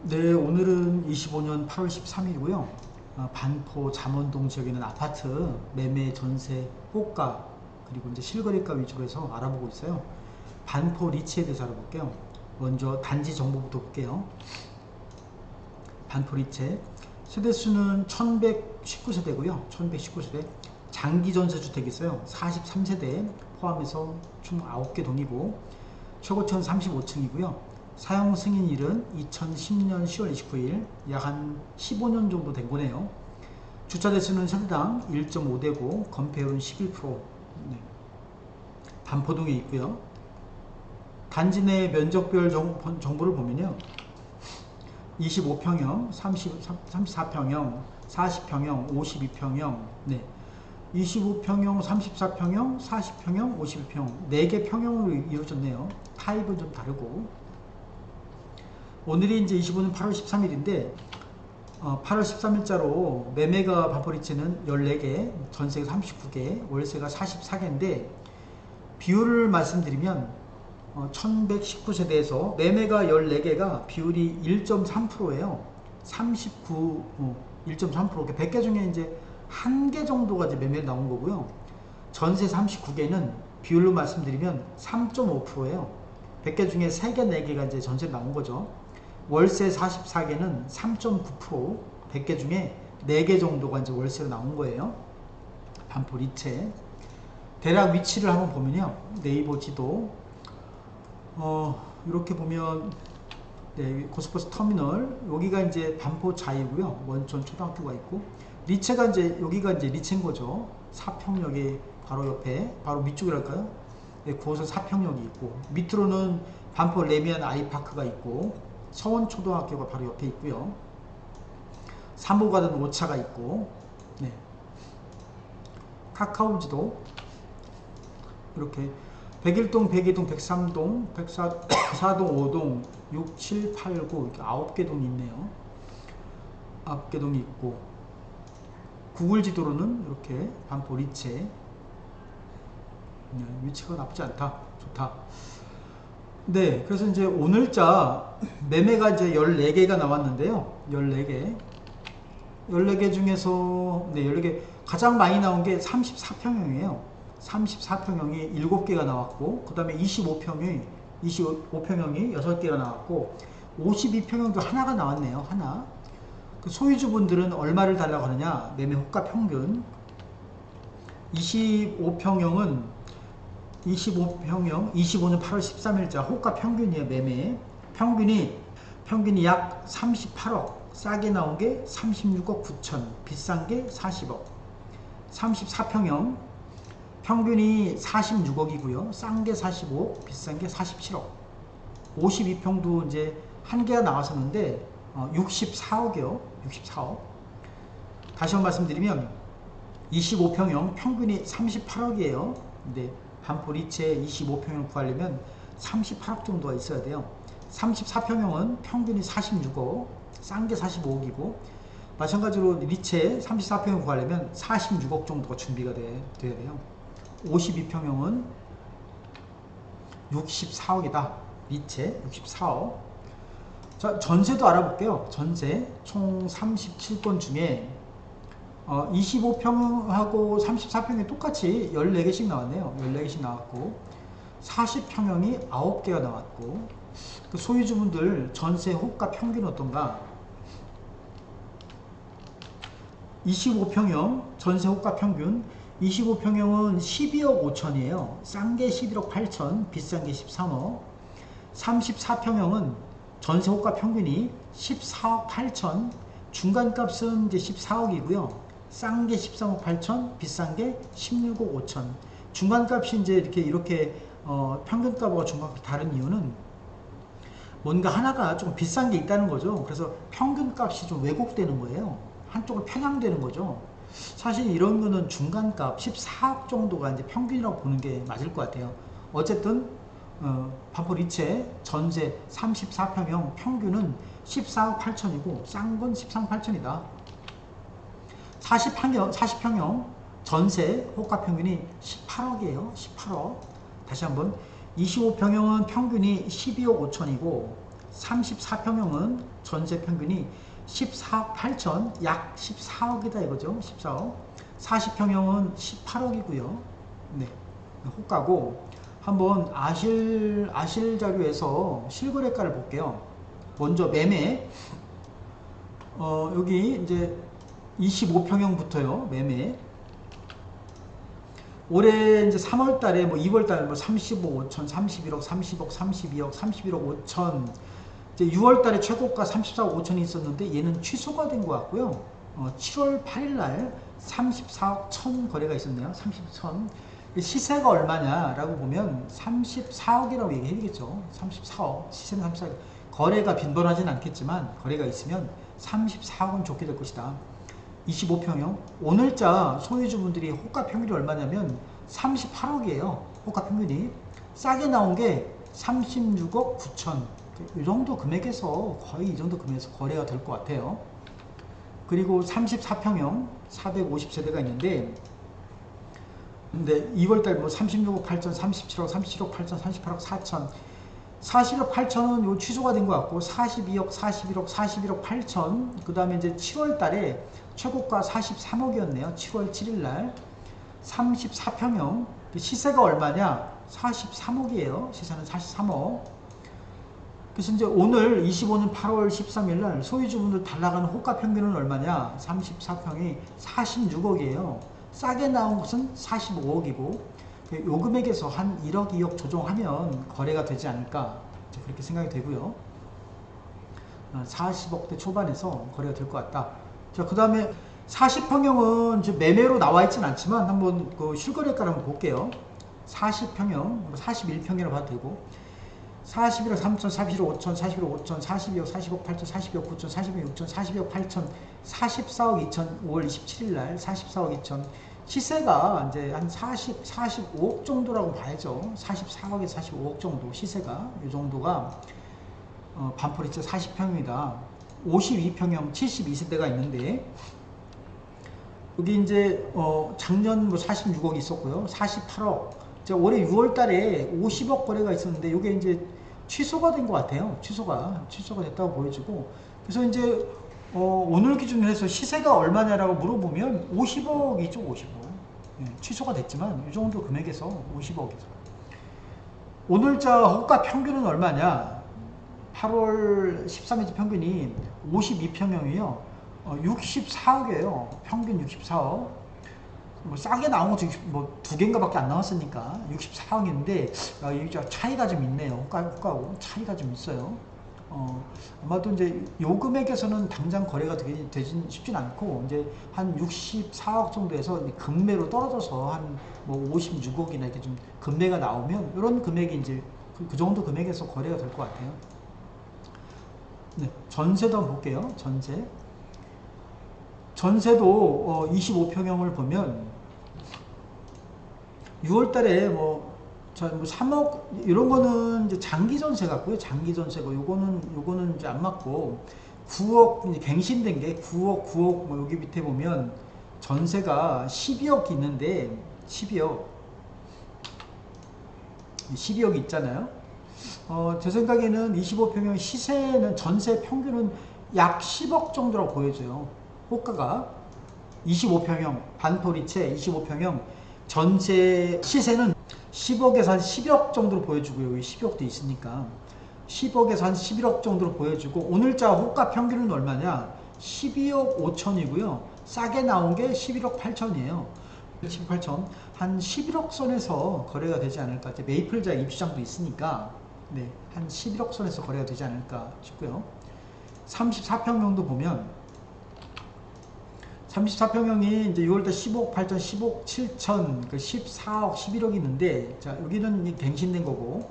네, 오늘은 25년 8월 13일이고요. 반포 잠원동 지역에 있는 아파트 매매 전세 호가 그리고 이제 실거래가 위주로 해서 알아보고 있어요. 반포 리치에 대해서 알아볼게요. 먼저 단지 정보부터 볼게요. 반포 리치 세대수는 1119세대고요. 1119세대 장기 전세 주택이 있어요. 43세대 포함해서 총 9개 동이고 최고층은 35층이고요. 사용 승인일은 2010년 10월 29일, 약 한 15년 정도 된 거네요. 주차 대수는 세대당 1.5대고 건폐율은 11%. 네. 반포동에 있고요. 단지 내 면적별 정보를 보면요. 25평형, 34평형, 40평형, 52평형, 네. 25평형, 34평형, 40평형, 52평형 4개 평형으로 이루어졌네요. 타입은 좀 다르고. 오늘이 이제 25년 8월 13일인데 8월 13일자로 매매가 반포리치는 14개, 전세가 39개, 월세가 44개인데 비율을 말씀드리면 1119세대에서 매매가 14개가 비율이 1.3%예요. 39, 1.3%. 100개 중에 이제 1개 정도가 이제 매매 나온 거고요. 전세 39개는 비율로 말씀드리면 3.5%예요. 100개 중에 3개, 4개가 이제 전세 나온 거죠. 월세 44개는 3.9%, 100개 중에 4개 정도가 이제 월세로 나온 거예요. 반포 리체. 대략 위치를 한번 보면요. 네이버 지도. 이렇게 보면, 네, 고속버스 터미널. 여기가 이제 반포 자이고요. 원천 초등학교가 있고. 리체가 이제, 여기가 이제 리체인 거죠. 사평역이 바로 옆에, 바로 밑쪽이랄까요? 네, 9호선 사평역이 있고. 밑으로는 반포 레미안 아이파크가 있고. 서원초등학교가 바로 옆에 있고요. 3호 가든 5차가 있고, 네. 카카오지도 이렇게 101동, 102동, 103동, 104동, 5동, 6, 7, 8, 9 이렇게 9개 동이 있네요. 9개 동이 있고 구글 지도로는 이렇게 반포 리체. 네, 위치가 나쁘지 않다. 좋다. 네, 그래서 이제 오늘자 매매가 이제 14개가 나왔는데요. 14개. 14개 중에서, 네, 14개. 가장 많이 나온 게 34평형이에요. 34평형이 7개가 나왔고, 그 다음에 25평형이 6개가 나왔고, 52평형도 하나가 나왔네요. 하나. 그 소유주분들은 얼마를 달라고 하느냐? 매매 호가 평균. 25평형은 25평형 25년 8월 13일자 호가 평균이에요. 매매 평균이 약 38억, 싸게 나온 게 36억 9천, 비싼 게 40억. 34평형 평균이 46억이고요. 싼 게 45억, 비싼 게 47억. 52평도 이제 한 개가 나왔었는데 64억이요. 64억. 다시 한번 말씀드리면 25평형 평균이 38억이에요. 근데 반포 리체 25평형 구하려면 38억 정도가 있어야 돼요. 34평형은 평균이 46억, 싼 게 45억이고, 마찬가지로 리체 34평형 구하려면 46억 정도가 준비가 돼야 돼요. 52평형은 64억이다. 리체 64억. 자, 전세도 알아볼게요. 전세 총 37건 중에 25평형하고 34평형이 똑같이 14개씩 나왔네요. 14개씩 나왔고 40평형이 9개가 나왔고, 그 소유주분들 전세 호가 평균은 어떤가? 25평형 전세 호가 평균 25평형은 12억 5천이에요. 싼 게 11억 8천, 비싼 게 13억. 34평형은 전세 호가 평균이 14억 8천, 중간값은 이제 14억이고요. 싼 게 13억 8천, 비싼 게 16억 5천. 중간값이 이제 이렇게 평균값과 중간값이 다른 이유는 뭔가 하나가 좀 비싼 게 있다는 거죠. 그래서 평균값이 좀 왜곡되는 거예요. 한쪽으로 편향되는 거죠. 사실 이런 거는 중간값 14억 정도가 이제 평균이라고 보는 게 맞을 것 같아요. 어쨌든 반포 리체 전세 34평형 평균은 14억 8천이고 싼 건 13억 8천이다. 40평형 전세 호가 평균이 18억이에요. 18억. 다시 한번 25평형은 평균이 12억 5천이고 34평형은 전세 평균이 14억 8천, 약 14억이다 이거죠. 14억. 40평형은 18억이고요. 네, 호가고 한번 아실 자료에서 실거래가를 볼게요. 먼저 매매. 여기 이제 25평형부터요. 매매. 올해 이제 3월 달에 뭐 2월 달에 뭐 35억 5천, 31억, 30억, 32억, 31억 5천. 이제 6월 달에 최고가 34억 5천이 있었는데 얘는 취소가 된 것 같고요. 7월 8일 날 34억 1천 거래가 있었네요. 30천. 시세가 얼마냐라고 보면 34억이라고 얘기해야 되겠죠. 34억. 시세는 34억. 거래가 빈번하진 않겠지만 거래가 있으면 34억은 좋게 될 것이다. 25평형. 오늘자 소유주분들이 호가 평균이 얼마냐면 38억이에요. 호가 평균이. 싸게 나온 게 36억 9천. 이 정도 금액에서 거의 이 정도 금액에서 거래가 될 것 같아요. 그리고 34평형 450세대가 있는데 근데 2월달 뭐 36억 8천, 37억, 37억 8천, 38억 4천, 41억 8천은 요 취소가 된 것 같고 42억, 41억, 41억 8천. 그 다음에 이제 7월달에 최고가 43억이었네요. 7월 7일날 34평형 시세가 얼마냐? 43억이에요. 시세는 43억. 그래서 이제 오늘 25년 8월 13일날 소유주분들 달라가는 호가 평균은 얼마냐? 34평이 46억이에요. 싸게 나온 것은 45억이고 요 금액에서 한 1억 2억 조정하면 거래가 되지 않을까 그렇게 생각이 되고요. 40억대 초반에서 거래가 될 것 같다. 자, 그 다음에 40평형은 매매로 나와 있진 않지만 한번 그 실거래가를 한번 볼게요. 40평형, 41평이라고 봐도 되고 41억 3천, 41억 5천, 41억 5천, 42억, 40억 8천, 42억 9천, 42억 6천, 42억 8천, 44억 2천, 5월 27일 날 44억 2천. 시세가 이제 한 45억 정도라고 봐야죠. 44억에서 45억 정도 시세가 이 정도가 반포리츠 40평입니다. 52평형 72세대가 있는데 여기 이제 작년 뭐 46억 있었고요. 48억. 올해 6월 달에 50억 거래가 있었는데 이게 이제 취소가 된 것 같아요. 취소가 됐다고 보여지고. 그래서 이제 오늘 기준으로 해서 시세가 얼마냐라고 물어보면 50억이죠. 50억. 예, 취소가 됐지만 이 정도 금액에서 50억이죠. 오늘자 호가 평균은 얼마냐? 8월 13일자 평균이 52평형이요. 64억이에요. 평균 64억. 뭐 싸게 나온 거 뭐 두 개인가 밖에 안 나왔으니까 64억인데 차이가 좀 있네요. 호가하고 차이가 좀 있어요. 아마도 이제 요 금액에서는 당장 거래가 되진 쉽진 않고 이제 한 64억 정도에서 급매로 떨어져서 한 뭐 56억이나 이렇게 좀 급매가 나오면 이런 금액이 이제 그 정도 금액에서 거래가 될 것 같아요. 네, 전세도 한번 볼게요. 전세도 25평형을 보면 6월달에 뭐 3억 이런 거는 이제 장기 전세 같고요. 장기 전세고 요거는 이제 안 맞고 9억 이제 갱신된 게 9억 뭐 여기 밑에 보면 전세가 12억 있는데 12억이 있잖아요. 제 생각에는 25평형 시세는 전세 평균은 약 10억 정도라고 보여져요. 호가가 25평형 반포리체 25평형 전세 시세는 10억에서 한 10억 정도로 보여주고요. 여기 12억도 있으니까 10억에서 한 11억 정도로 보여주고 오늘자 호가 평균은 얼마냐? 12억 5천이고요. 싸게 나온 게 11억 8천이에요. 11억 8천 한 11억 선에서 거래가 되지 않을까. 메이플자 입주장도 있으니까 네, 한 11억 선에서 거래가 되지 않을까 싶고요. 34평형도 보면 34평형이 이제 6월달 15억 8천, 15억 7천, 그 14억, 11억이 있는데, 자, 여기는 갱신된 거고,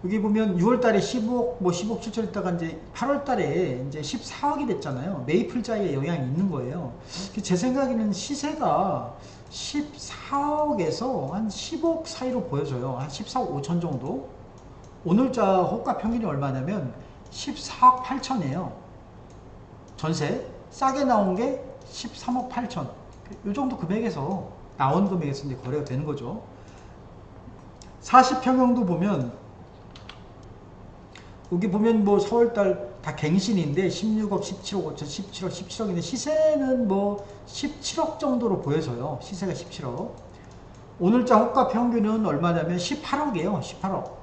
여기 보면 6월달에 15억, 뭐 15억 7천 있다가 이제 8월달에 이제 14억이 됐잖아요. 메이플자의 영향이 있는 거예요. 제 생각에는 시세가 14억에서 한 10억 사이로 보여져요. 한 14억 5천 정도. 오늘자 호가 평균이 얼마냐면 14억 8천이에요. 전세. 싸게 나온 게 13억 8천. 이 정도 금액에서 나온 금액에서 이제 거래가 되는 거죠. 40평형도 보면 여기 보면 뭐 4월달 다 갱신인데 16억, 17억, 5천, 17억, 17억인데 시세는 뭐 17억 정도로 보여져요. 시세가 17억. 오늘자 호가 평균은 얼마냐면 18억이에요. 18억.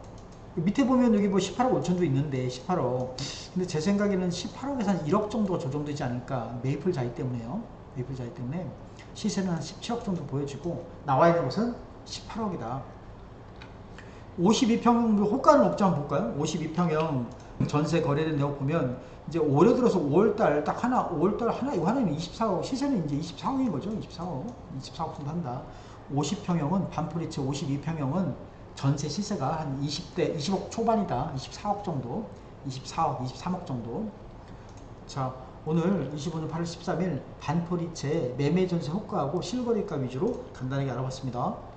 밑에 보면 여기 뭐 18억 5천도 있는데 18억. 근데 제 생각에는 18억에서 한 1억 정도가 조정되지 않을까. 메이플 자리 때문에요. 메이플 자리 때문에 시세는 한 17억 정도 보여지고 나와 있는 것은 18억이다. 52평형도 호가는 없지 한번 볼까요? 52평형 전세 거래된 내역 보면 이제 올해 들어서 5월달 딱 하나, 5월달 하나, 이거 하나는 24억, 시세는 이제 24억인 거죠. 24억 정도 한다. 50평형은 반포리츠 52평형은 전세 시세가 한 20억 초반이다. 24억 정도, 24억, 23억 정도. 자, 오늘 25년 8월 13일 반포리츠의 매매 전세 호가하고 실거래가 위주로 간단하게 알아봤습니다.